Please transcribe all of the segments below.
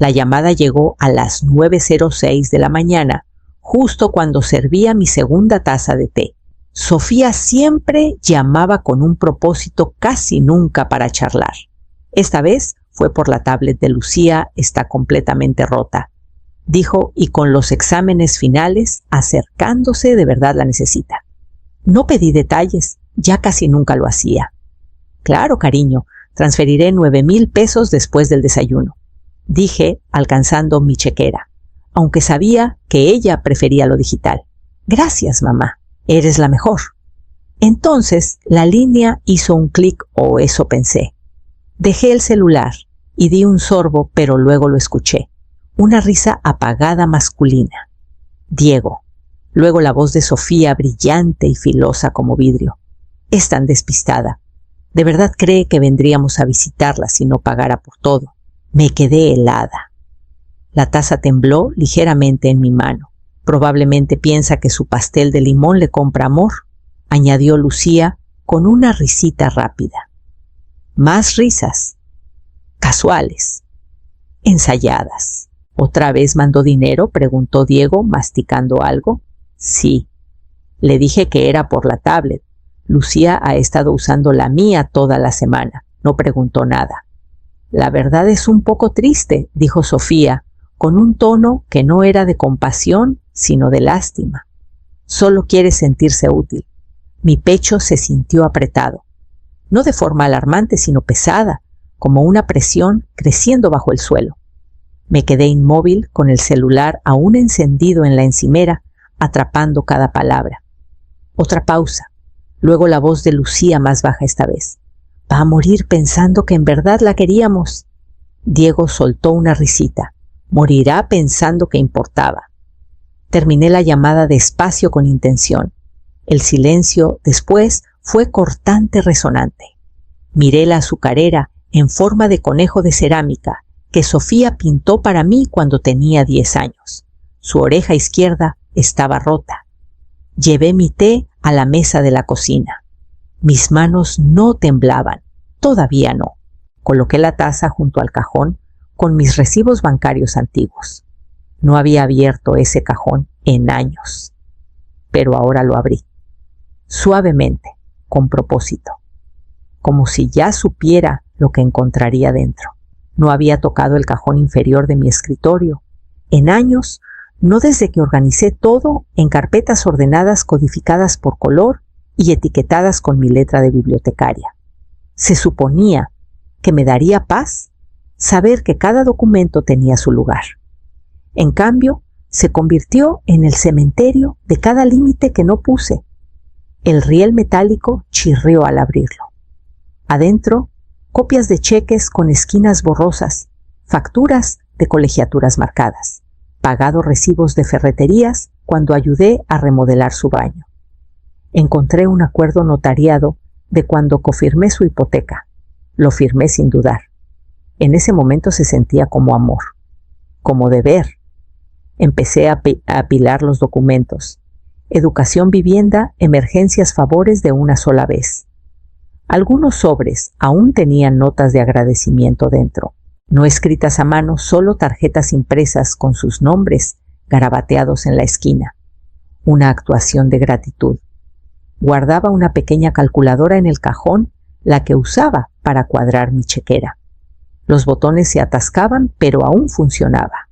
La llamada llegó a las 9:06 de la mañana, justo cuando servía mi segunda taza de té. Sofía siempre llamaba con un propósito, casi nunca para charlar. Esta vez fue por la tablet de Lucía, está completamente rota, dijo, y con los exámenes finales acercándose, de verdad la necesita. No pedí detalles, ya casi nunca lo hacía. Claro, cariño, transferiré 9,000 pesos después del desayuno, dije, alcanzando mi chequera, aunque sabía que ella prefería lo digital. Gracias, mamá, eres la mejor. Entonces la línea hizo un clic, o eso pensé. Dejé el celular y di un sorbo, pero luego lo escuché. Una risa apagada masculina. Diego. Luego la voz de Sofía, brillante y filosa como vidrio. Es tan despistada. ¿De verdad cree que vendríamos a visitarla si no pagara por todo? Me quedé helada. La taza tembló ligeramente en mi mano. Probablemente piensa que su pastel de limón le compra amor, añadió Lucía con una risita rápida. Más risas. Casuales. Ensayadas. ¿Otra vez mandó dinero?, preguntó Diego, masticando algo. Sí. Le dije que era por la tablet. Lucía ha estado usando la mía toda la semana. No preguntó nada. La verdad es un poco triste, dijo Sofía, con un tono que no era de compasión, sino de lástima. Solo quiere sentirse útil. Mi pecho se sintió apretado. No de forma alarmante, sino pesada, como una presión creciendo bajo el suelo. Me quedé inmóvil, con el celular aún encendido en la encimera, atrapando cada palabra. Otra pausa. Luego la voz de Lucía, más baja esta vez. Va a morir pensando que en verdad la queríamos. Diego soltó una risita. Morirá pensando que importaba. Terminé la llamada despacio, con intención. El silencio después fue cortante, resonante. Miré la azucarera en forma de conejo de cerámica que Sofía pintó para mí cuando tenía 10 años. Su oreja izquierda estaba rota. Llevé mi té a la mesa de la cocina. Mis manos no temblaban, todavía no. Coloqué la taza junto al cajón con mis recibos bancarios antiguos. No había abierto ese cajón en años, pero ahora lo abrí. Suavemente, con propósito, como si ya supiera lo que encontraría dentro. No había tocado el cajón inferior de mi escritorio en años, no desde que organicé todo en carpetas ordenadas, codificadas por color y etiquetadas con mi letra de bibliotecaria. Se suponía que me daría paz saber que cada documento tenía su lugar. En cambio, se convirtió en el cementerio de cada límite que no puse. El riel metálico chirrió al abrirlo. Adentro, copias de cheques con esquinas borrosas, facturas de colegiaturas marcadas, pagado recibos de ferreterías cuando ayudé a remodelar su baño. Encontré un acuerdo notariado de cuando cofirmé su hipoteca. Lo firmé sin dudar. En ese momento se sentía como amor, como deber. Empecé a apilar los documentos. Educación, vivienda, emergencias, favores de una sola vez. Algunos sobres aún tenían notas de agradecimiento dentro, no escritas a mano, solo tarjetas impresas con sus nombres garabateados en la esquina. Una actuación de gratitud. Guardaba una pequeña calculadora en el cajón, la que usaba para cuadrar mi chequera. Los botones se atascaban, pero aún funcionaba.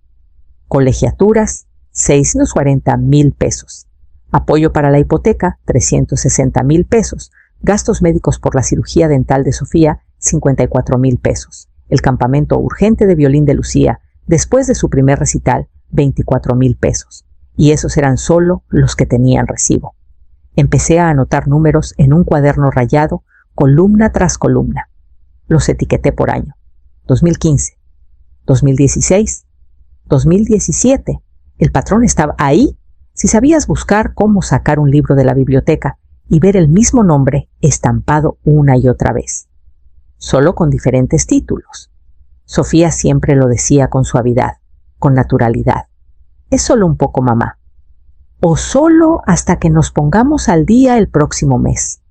Colegiaturas, 640,000 pesos. Apoyo para la hipoteca, 360,000 pesos. Gastos médicos por la cirugía dental de Sofía, 54,000 pesos. El campamento urgente de violín de Lucía, después de su primer recital, 24,000 pesos. Y esos eran solo los que tenían recibo. Empecé a anotar números en un cuaderno rayado, columna tras columna. Los etiqueté por año. 2015, 2016, 2017. El patrón estaba ahí. Si sabías buscar cómo sacar un libro de la biblioteca y ver el mismo nombre estampado una y otra vez, solo con diferentes títulos. Sofía siempre lo decía con suavidad, con naturalidad. Es solo un poco, mamá. O solo hasta que nos pongamos al día el próximo mes.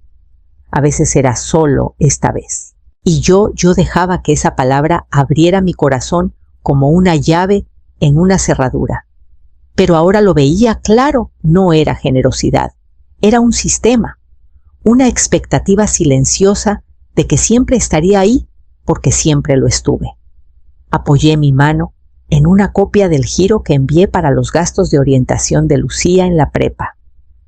A veces era solo esta vez. Y yo dejaba que esa palabra abriera mi corazón como una llave en una cerradura. Pero ahora lo veía claro, no era generosidad, era un sistema, una expectativa silenciosa de que siempre estaría ahí porque siempre lo estuve. Apoyé mi mano en una copia del giro que envié para los gastos de orientación de Lucía en la prepa.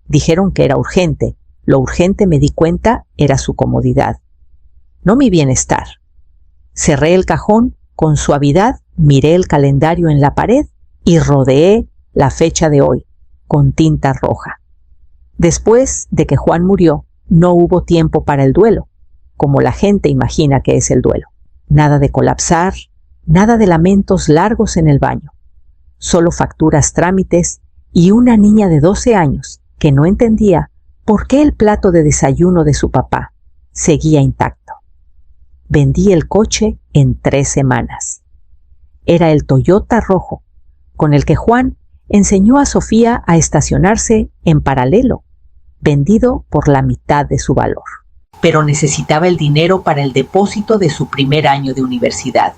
Dijeron que era urgente. Lo urgente, me di cuenta, era su comodidad, no mi bienestar. Cerré el cajón con suavidad, miré el calendario en la pared y rodeé la fecha de hoy con tinta roja. Después de que Juan murió, no hubo tiempo para el duelo, como la gente imagina que es el duelo. Nada de colapsar, nada de lamentos largos en el baño. Solo facturas, trámites y una niña de 12 años que no entendía por qué el plato de desayuno de su papá seguía intacto. Vendí el coche en 3 semanas. Era el Toyota rojo, con el que Juan enseñó a Sofía a estacionarse en paralelo, vendido por la mitad de su valor. Pero necesitaba el dinero para el depósito de su primer año de universidad.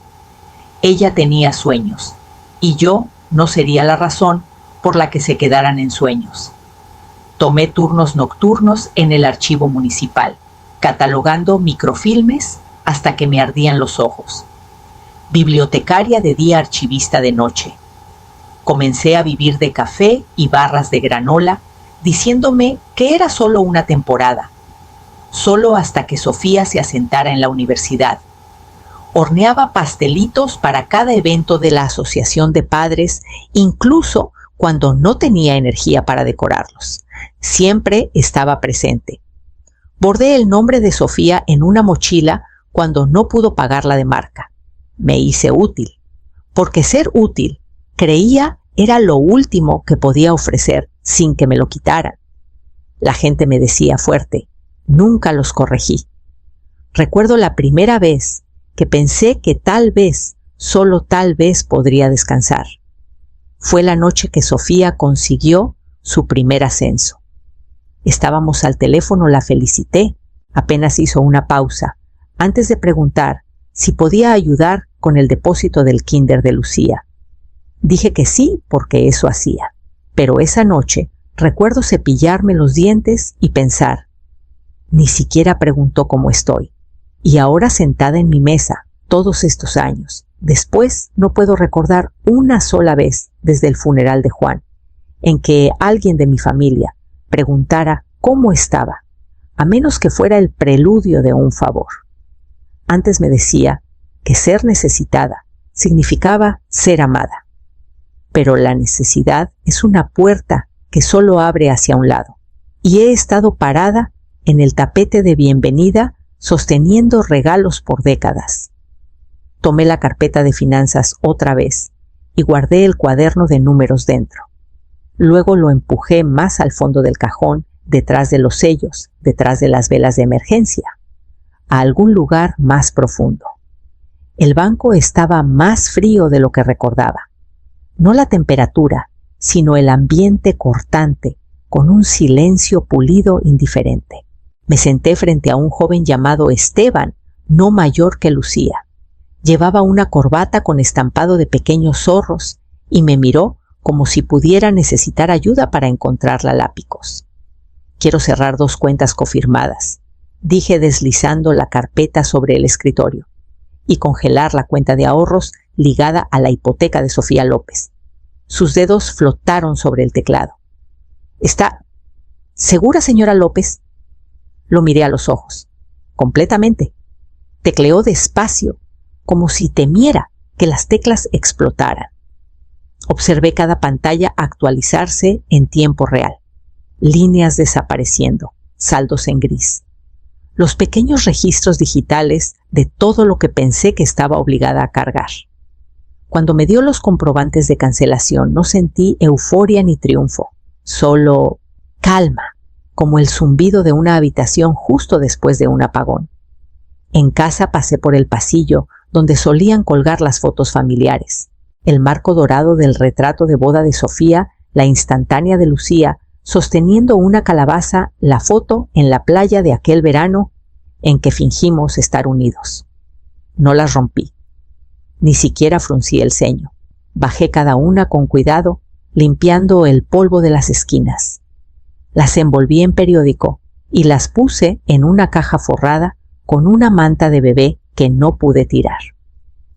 Ella tenía sueños, y yo no sería la razón por la que se quedaran en sueños. Tomé turnos nocturnos en el archivo municipal, catalogando microfilmes hasta que me ardían los ojos. Bibliotecaria de día, archivista de noche. Comencé a vivir de café y barras de granola, diciéndome que era solo una temporada, solo hasta que Sofía se asentara en la universidad. Horneaba pastelitos para cada evento de la asociación de padres, incluso cuando no tenía energía para decorarlos. Siempre estaba presente. Bordé el nombre de Sofía en una mochila cuando no pudo pagarla de marca. Me hice útil, porque ser útil, creía, era lo último que podía ofrecer sin que me lo quitaran. La gente me decía fuerte, nunca los corregí. Recuerdo la primera vez que pensé que tal vez, solo tal vez podría descansar. Fue la noche que Sofía consiguió su primer ascenso. Estábamos al teléfono, la felicité, apenas hizo una pausa, antes de preguntar si podía ayudar con el depósito del kinder de Lucía. Dije que sí, porque eso hacía. Pero esa noche recuerdo cepillarme los dientes y pensar, ni siquiera preguntó cómo estoy. Y ahora sentada en mi mesa, todos estos años, después no puedo recordar una sola vez desde el funeral de Juan, en que alguien de mi familia preguntara cómo estaba, a menos que fuera el preludio de un favor. Antes me decía que ser necesitada significaba ser amada. Pero la necesidad es una puerta que solo abre hacia un lado, y he estado parada en el tapete de bienvenida sosteniendo regalos por décadas. Tomé la carpeta de finanzas otra vez y guardé el cuaderno de números dentro. Luego lo empujé más al fondo del cajón, detrás de los sellos, detrás de las velas de emergencia, a algún lugar más profundo. El banco estaba más frío de lo que recordaba. No la temperatura, sino el ambiente cortante, con un silencio pulido indiferente. Me senté frente a un joven llamado Esteban, no mayor que Lucía. Llevaba una corbata con estampado de pequeños zorros y me miró como si pudiera necesitar ayuda para encontrar la lápicos. Quiero cerrar 2 cuentas cofirmadas, dije deslizando la carpeta sobre el escritorio, y congelar la cuenta de ahorros ligada a la hipoteca de Sofía López. Sus dedos flotaron sobre el teclado. ¿Está segura, señora López? Lo miré a los ojos. Completamente. Tecleó despacio, como si temiera que las teclas explotaran. Observé cada pantalla actualizarse en tiempo real. Líneas desapareciendo, saldos en gris. Los pequeños registros digitales de todo lo que pensé que estaba obligada a cargar. Cuando me dio los comprobantes de cancelación, no sentí euforia ni triunfo, solo calma, como el zumbido de una habitación justo después de un apagón. En casa pasé por el pasillo donde solían colgar las fotos familiares, el marco dorado del retrato de boda de Sofía, la instantánea de Lucía, sosteniendo una calabaza, la foto en la playa de aquel verano en que fingimos estar unidos. No las rompí. Ni siquiera fruncí el ceño. Bajé cada una con cuidado, limpiando el polvo de las esquinas. Las envolví en periódico y las puse en una caja forrada con una manta de bebé que no pude tirar.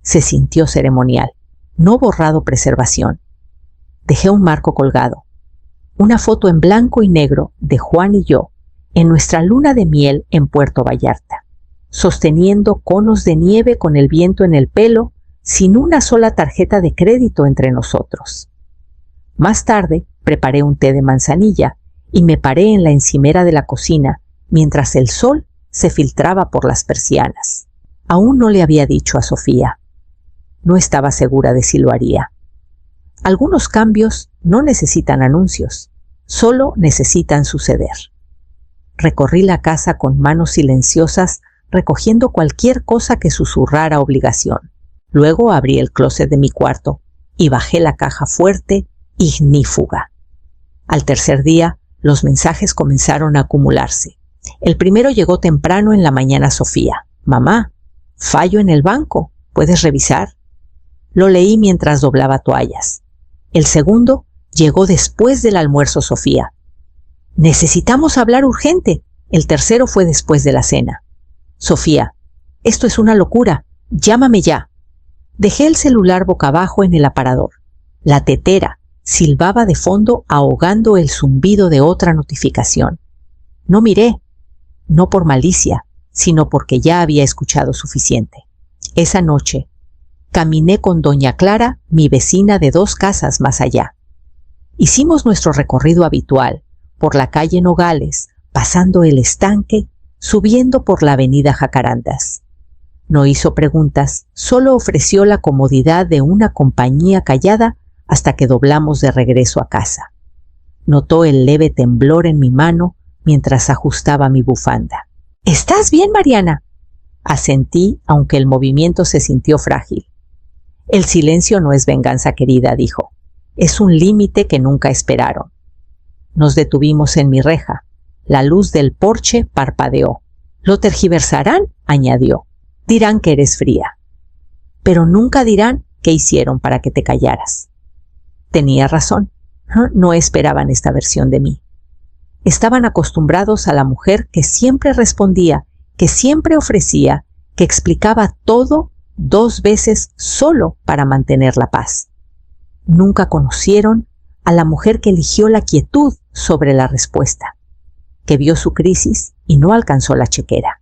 Se sintió ceremonial, no borrado preservación. Dejé un marco colgado, una foto en blanco y negro de Juan y yo en nuestra luna de miel en Puerto Vallarta, sosteniendo conos de nieve con el viento en el pelo, sin una sola tarjeta de crédito entre nosotros. Más tarde preparé un té de manzanilla y me paré en la encimera de la cocina mientras el sol se filtraba por las persianas. Aún no le había dicho a Sofía. No estaba segura de si lo haría. Algunos cambios no necesitan anuncios, solo necesitan suceder. Recorrí la casa con manos silenciosas, recogiendo cualquier cosa que susurrara obligación. Luego abrí el closet de mi cuarto y bajé la caja fuerte, ignífuga. Al tercer día, los mensajes comenzaron a acumularse. El primero llegó temprano en la mañana. Sofía: mamá, fallo en el banco, ¿puedes revisar? Lo leí mientras doblaba toallas. El segundo llegó después del almuerzo. Sofía: necesitamos hablar urgente. El tercero fue después de la cena. Sofía: esto es una locura, llámame ya. Dejé el celular boca abajo en el aparador. La tetera silbaba de fondo, ahogando el zumbido de otra notificación. No miré, no por malicia, sino porque ya había escuchado suficiente. Esa noche caminé con doña Clara, mi vecina de 2 casas más allá. Hicimos nuestro recorrido habitual por la calle Nogales, pasando el estanque, subiendo por la avenida Jacarandas. No hizo preguntas, solo ofreció la comodidad de una compañía callada hasta que doblamos de regreso a casa. Notó el leve temblor en mi mano mientras ajustaba mi bufanda. ¿Estás bien, Mariana? Asentí, aunque el movimiento se sintió frágil. El silencio no es venganza, querida, dijo. Es un límite que nunca esperaron. Nos detuvimos en mi reja. La luz del porche parpadeó. Lo tergiversarán, añadió. Dirán que eres fría. Pero nunca dirán qué hicieron para que te callaras. Tenía razón. No esperaban esta versión de mí. Estaban acostumbrados a la mujer que siempre respondía, que siempre ofrecía, que explicaba todo 2 veces solo para mantener la paz. Nunca conocieron a la mujer que eligió la quietud sobre la respuesta, que vio su crisis y no alcanzó la chequera.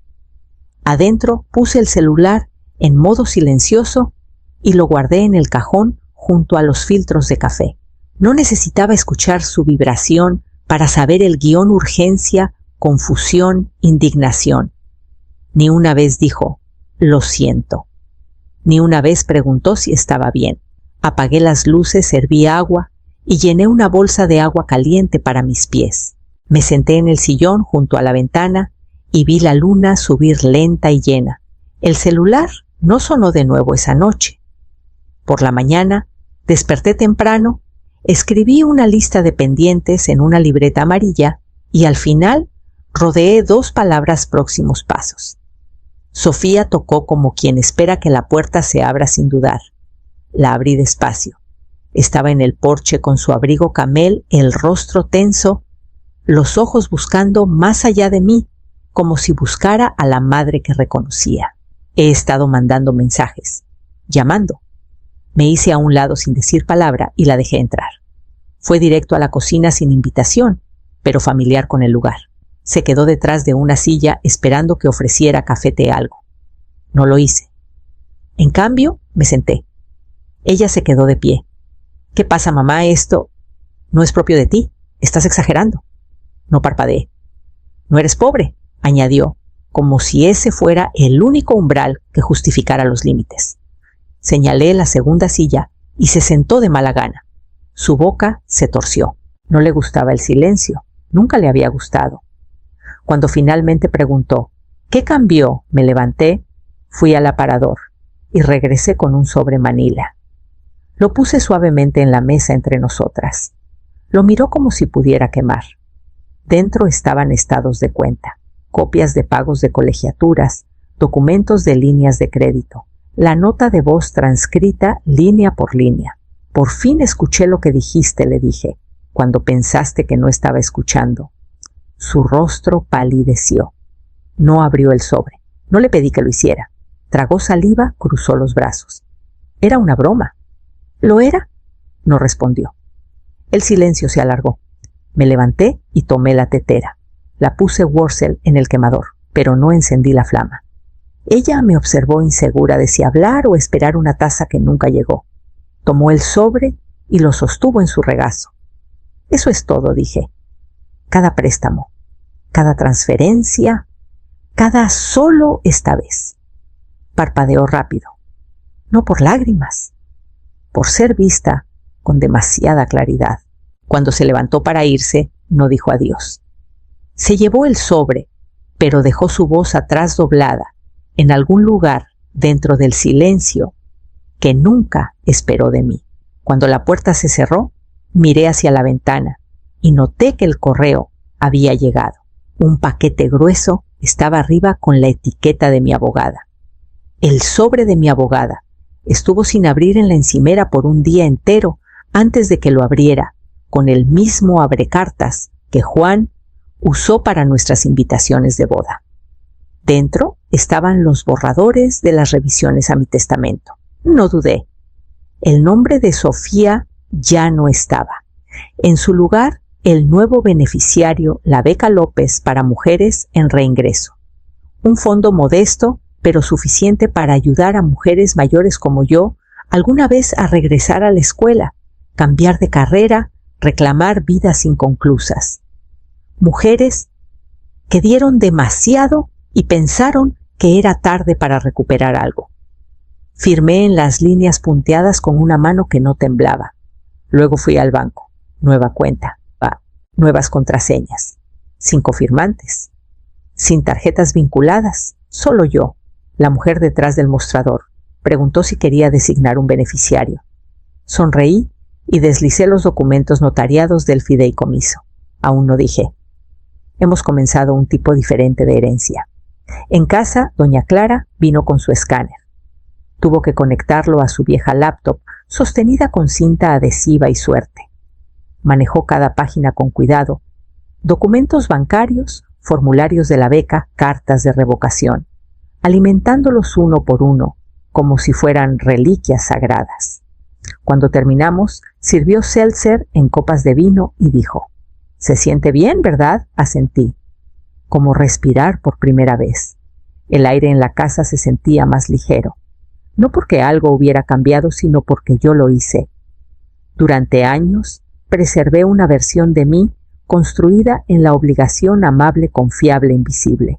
Adentro puse el celular en modo silencioso y lo guardé en el cajón junto a los filtros de café. No necesitaba escuchar su vibración para saber el guión: urgencia, confusión, indignación. Ni una vez dijo, lo siento. Ni una vez preguntó si estaba bien. Apagué las luces, serví agua y llené una bolsa de agua caliente para mis pies. Me senté en el sillón junto a la ventana y vi la luna subir lenta y llena. El celular no sonó de nuevo esa noche. Por la mañana, desperté temprano, escribí una lista de pendientes en una libreta amarilla y al final rodeé 2 palabras: próximos pasos. Sofía tocó como quien espera que la puerta se abra sin dudar. La abrí despacio. Estaba en el porche con su abrigo camel, el rostro tenso, los ojos buscando más allá de mí, como si buscara a la madre que reconocía. He estado mandando mensajes, llamando. Me hice a un lado sin decir palabra y la dejé entrar. Fue directo a la cocina sin invitación, pero familiar con el lugar. Se quedó detrás de una silla esperando que ofreciera café, té, algo. No lo hice. En cambio, me senté. Ella se quedó de pie. ¿Qué pasa, mamá? Esto no es propio de ti. Estás exagerando. No parpadeé. No eres pobre, añadió, como si ese fuera el único umbral que justificara los límites. Señalé la segunda silla y se sentó de mala gana. Su boca se torció. No le gustaba el silencio. Nunca le había gustado. Cuando finalmente preguntó, ¿qué cambió?, me levanté, fui al aparador y regresé con un sobre manila. Lo puse suavemente en la mesa entre nosotras. Lo miró como si pudiera quemar. Dentro estaban estados de cuenta, copias de pagos de colegiaturas, documentos de líneas de crédito, la nota de voz transcrita línea por línea. Por fin escuché lo que dijiste, le dije, cuando pensaste que no estaba escuchando. Su rostro palideció. No abrió el sobre. No le pedí que lo hiciera. Tragó saliva, cruzó los brazos. Era una broma. ¿Lo era? No respondió. El silencio se alargó. Me levanté y tomé la tetera. La puse Wurzel en el quemador, pero no encendí la flama. Ella me observó insegura de si hablar o esperar una taza que nunca llegó. Tomó el sobre y lo sostuvo en su regazo. Eso es todo, dije. Cada préstamo, cada transferencia, cada solo esta vez. Parpadeó rápido. No por lágrimas, por ser vista con demasiada claridad. Cuando se levantó para irse, no dijo adiós. Se llevó el sobre, pero dejó su voz atrás doblada, en algún lugar dentro del silencio que nunca esperó de mí. Cuando la puerta se cerró, miré hacia la ventana y noté que el correo había llegado. Un paquete grueso estaba arriba con la etiqueta de mi abogada. El sobre de mi abogada estuvo sin abrir en la encimera por un día entero antes de que lo abriera, con el mismo abrecartas que Juan usó para nuestras invitaciones de boda. Dentro estaban los borradores de las revisiones a mi testamento. No dudé. El nombre de Sofía ya no estaba. En su lugar, el nuevo beneficiario, la Beca López para mujeres en reingreso. Un fondo modesto, pero suficiente para ayudar a mujeres mayores como yo alguna vez a regresar a la escuela, cambiar de carrera, reclamar vidas inconclusas. Mujeres que dieron demasiado y pensaron que era tarde para recuperar algo. Firmé en las líneas punteadas con una mano que no temblaba. Luego fui al banco. Nueva cuenta. Nuevas contraseñas. 5 firmantes. Sin tarjetas vinculadas. Solo yo, la mujer detrás del mostrador. Preguntó si quería designar un beneficiario. Sonreí y deslicé los documentos notariados del fideicomiso. Aún no dije. Hemos comenzado un tipo diferente de herencia. En casa, doña Clara vino con su escáner. Tuvo que conectarlo a su vieja laptop, sostenida con cinta adhesiva y suerte. Manejó cada página con cuidado. Documentos bancarios, formularios de la beca, cartas de revocación, alimentándolos uno por uno, como si fueran reliquias sagradas. Cuando terminamos, sirvió seltzer en copas de vino y dijo: «Se siente bien, ¿verdad?», asentí. Como respirar por primera vez. El aire en la casa se sentía más ligero. No porque algo hubiera cambiado, sino porque yo lo hice. Durante años, preservé una versión de mí construida en la obligación amable, confiable, invisible.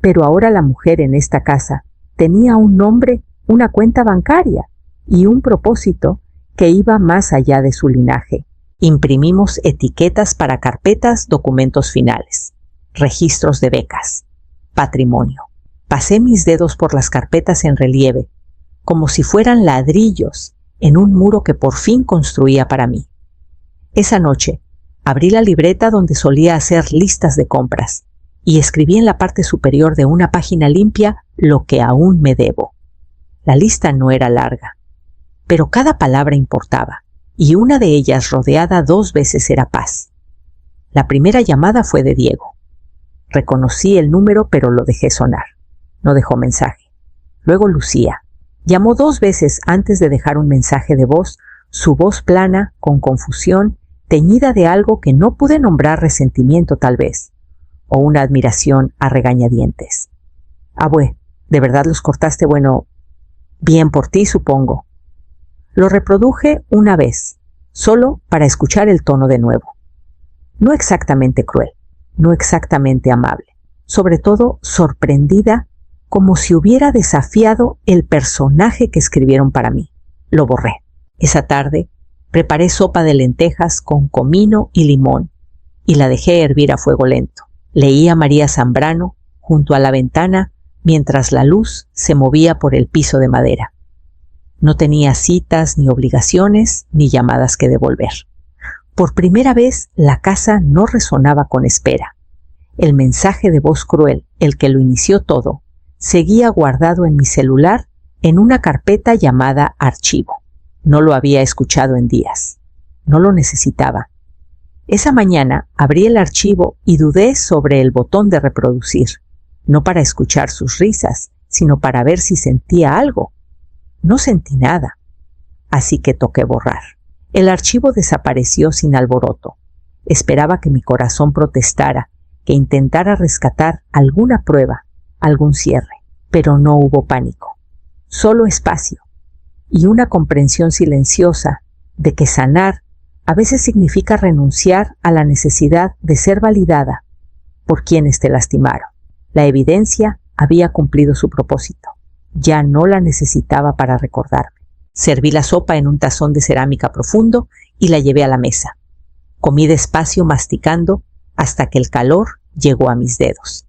Pero ahora la mujer en esta casa tenía un nombre, una cuenta bancaria y un propósito que iba más allá de su linaje. Imprimimos etiquetas para carpetas, documentos finales, registros de becas, patrimonio. Pasé mis dedos por las carpetas en relieve, como si fueran ladrillos en un muro que por fin construía para mí. Esa noche, abrí la libreta donde solía hacer listas de compras y escribí en la parte superior de una página limpia lo que aún me debo. La lista no era larga, pero cada palabra importaba, y una de ellas rodeada 2 veces era paz. La primera llamada fue de Diego. Reconocí el número, pero lo dejé sonar. No dejó mensaje. Luego Lucía. Llamó 2 veces antes de dejar un mensaje de voz, su voz plana, con confusión, teñida de algo que no pude nombrar, resentimiento tal vez, o una admiración a regañadientes. «Abue, ¿de verdad los cortaste? Bueno, bien por ti, supongo». Lo reproduje una vez, solo para escuchar el tono de nuevo. No exactamente cruel, no exactamente amable, sobre todo sorprendida, como si hubiera desafiado el personaje que escribieron para mí. Lo borré. Esa tarde preparé sopa de lentejas con comino y limón y la dejé hervir a fuego lento. Leí a María Zambrano junto a la ventana mientras la luz se movía por el piso de madera. No tenía citas ni obligaciones ni llamadas que devolver. Por primera vez la casa no resonaba con espera. El mensaje de voz cruel, el que lo inició todo, seguía guardado en mi celular en una carpeta llamada Archivo. No lo había escuchado en días. No lo necesitaba. Esa mañana abrí el archivo y dudé sobre el botón de reproducir, no para escuchar sus risas, sino para ver si sentía algo. No sentí nada. Así que toqué borrar. El archivo desapareció sin alboroto. Esperaba que mi corazón protestara, que intentara rescatar alguna prueba, algún cierre, pero no hubo pánico. Solo espacio y una comprensión silenciosa de que sanar a veces significa renunciar a la necesidad de ser validada por quienes te lastimaron. La evidencia había cumplido su propósito. Ya no la necesitaba para recordarme. Serví la sopa en un tazón de cerámica profundo y la llevé a la mesa. Comí despacio masticando hasta que el calor llegó a mis dedos.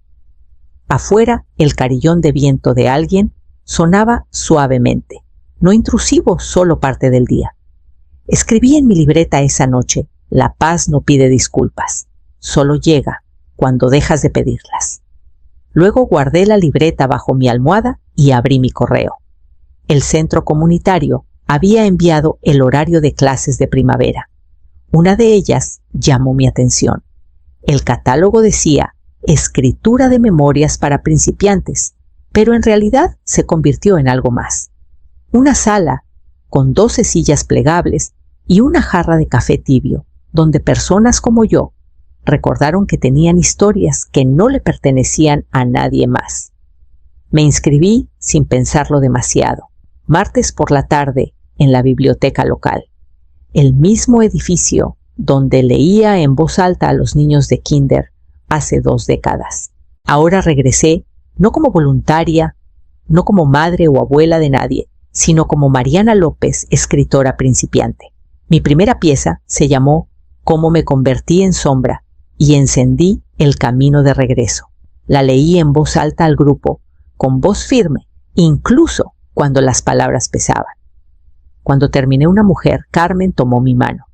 Afuera, el carillón de viento de alguien sonaba suavemente, no intrusivo, solo parte del día. Escribí en mi libreta esa noche: la paz no pide disculpas, solo llega cuando dejas de pedirlas. Luego guardé la libreta bajo mi almohada y abrí mi correo. El centro comunitario había enviado el horario de clases de primavera. Una de ellas llamó mi atención. El catálogo decía escritura de memorias para principiantes, pero en realidad se convirtió en algo más. Una sala con 12 sillas plegables y una jarra de café tibio, donde personas como yo recordaron que tenían historias que no le pertenecían a nadie más. Me inscribí sin pensarlo demasiado, martes por la tarde, en la biblioteca local, el mismo edificio donde leía en voz alta a los niños de kinder hace 2 décadas. Ahora regresé, no como voluntaria, no como madre o abuela de nadie, sino como Mariana López, escritora principiante. Mi primera pieza se llamó Cómo me convertí en sombra y encendí el camino de regreso. La leí en voz alta al grupo, con voz firme, incluso cuando las palabras pesaban. Cuando terminé, una mujer, Carmen, tomó mi mano.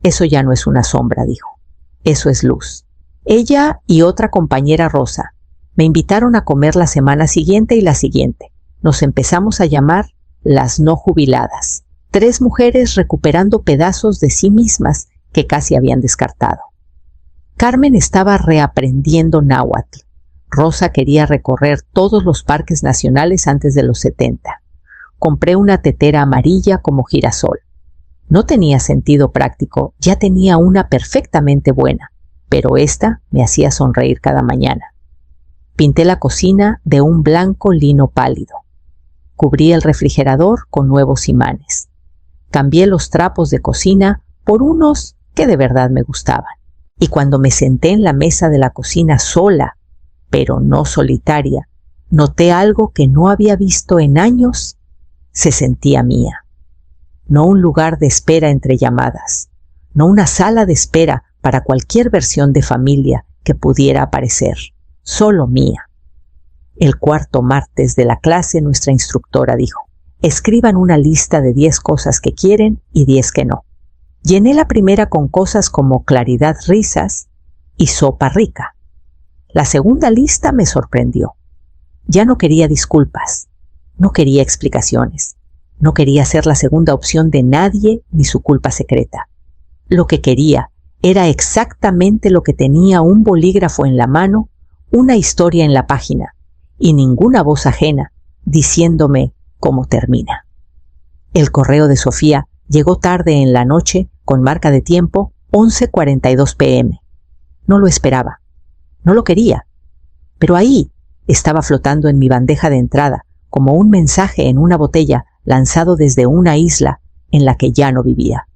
Eso ya no es una sombra, dijo. Eso es luz. Ella y otra compañera, Rosa, me invitaron a comer la semana siguiente y la siguiente. Nos empezamos a llamar las no jubiladas. 3 mujeres recuperando pedazos de sí mismas que casi habían descartado. Carmen estaba reaprendiendo náhuatl. Rosa quería recorrer todos los parques nacionales antes de los 70. Compré una tetera amarilla como girasol. No tenía sentido práctico, ya tenía una perfectamente buena, pero esta me hacía sonreír cada mañana. Pinté la cocina de un blanco lino pálido. Cubrí el refrigerador con nuevos imanes. Cambié los trapos de cocina por unos que de verdad me gustaban. Y cuando me senté en la mesa de la cocina sola, pero no solitaria, noté algo que no había visto en años. Se sentía mía. No un lugar de espera entre llamadas, no una sala de espera para cualquier versión de familia que pudiera aparecer, solo mía. El cuarto martes de la clase, nuestra instructora dijo: escriban una lista de 10 cosas que quieren y 10 que no. Llené la primera con cosas como claridad, risas y sopa rica. La segunda lista me sorprendió. Ya no quería disculpas, no quería explicaciones, no quería ser la segunda opción de nadie ni su culpa secreta. Lo que quería era exactamente lo que tenía: un bolígrafo en la mano, una historia en la página y ninguna voz ajena diciéndome cómo termina. El correo de Sofía llegó tarde en la noche con marca de tiempo 11:42 p.m. No lo esperaba, no lo quería, pero ahí estaba flotando en mi bandeja de entrada como un mensaje en una botella lanzado desde una isla en la que ya no vivía.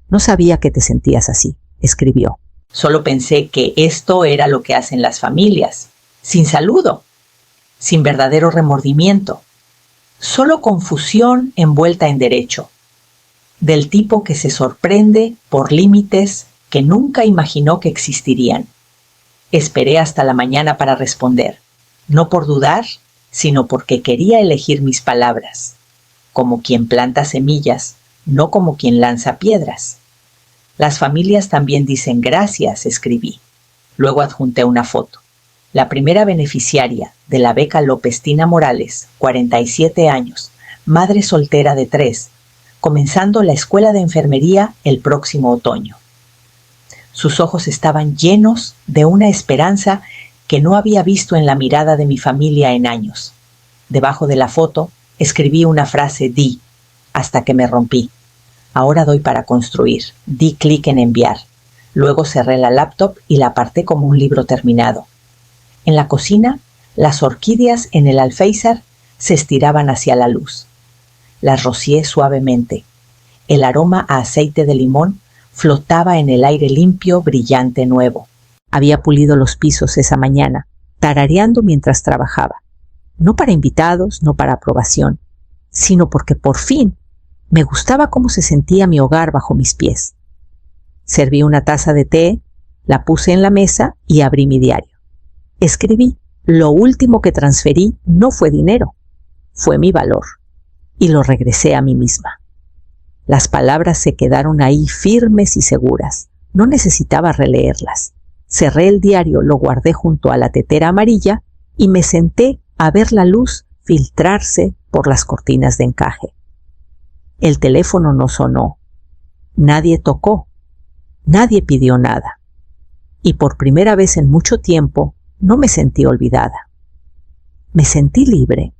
No sabía que te sentías así, escribió. Solo pensé que esto era lo que hacen las familias, sin saludo, sin verdadero remordimiento, solo confusión envuelta en derecho, del tipo que se sorprende por límites que nunca imaginó que existirían. Esperé hasta la mañana para responder, no por dudar, sino porque quería elegir mis palabras, como quien planta semillas, no como quien lanza piedras. Las familias también dicen gracias, escribí. Luego adjunté una foto. La primera beneficiaria de la beca López Tina Morales, 47 años, madre soltera de 3, comenzando la escuela de enfermería el próximo otoño. Sus ojos estaban llenos de una esperanza que no había visto en la mirada de mi familia en años. Debajo de la foto escribí una frase: di, hasta que me rompí. Ahora doy para construir. Di clic en enviar. Luego cerré la laptop y la aparté como un libro terminado. En la cocina, las orquídeas en el alféizar se estiraban hacia la luz. Las rocié suavemente. El aroma a aceite de limón flotaba en el aire limpio, brillante, nuevo. Había pulido los pisos esa mañana, tarareando mientras trabajaba. No para invitados, no para aprobación, sino porque por fin me gustaba cómo se sentía mi hogar bajo mis pies. Serví una taza de té, la puse en la mesa y abrí mi diario. Escribí: lo último que transferí no fue dinero, fue mi valor, y lo regresé a mí misma. Las palabras se quedaron ahí firmes y seguras. No necesitaba releerlas. Cerré el diario, lo guardé junto a la tetera amarilla y me senté a ver la luz filtrarse por las cortinas de encaje. El teléfono no sonó. Nadie tocó. Nadie pidió nada. Y por primera vez en mucho tiempo no me sentí olvidada. Me sentí libre.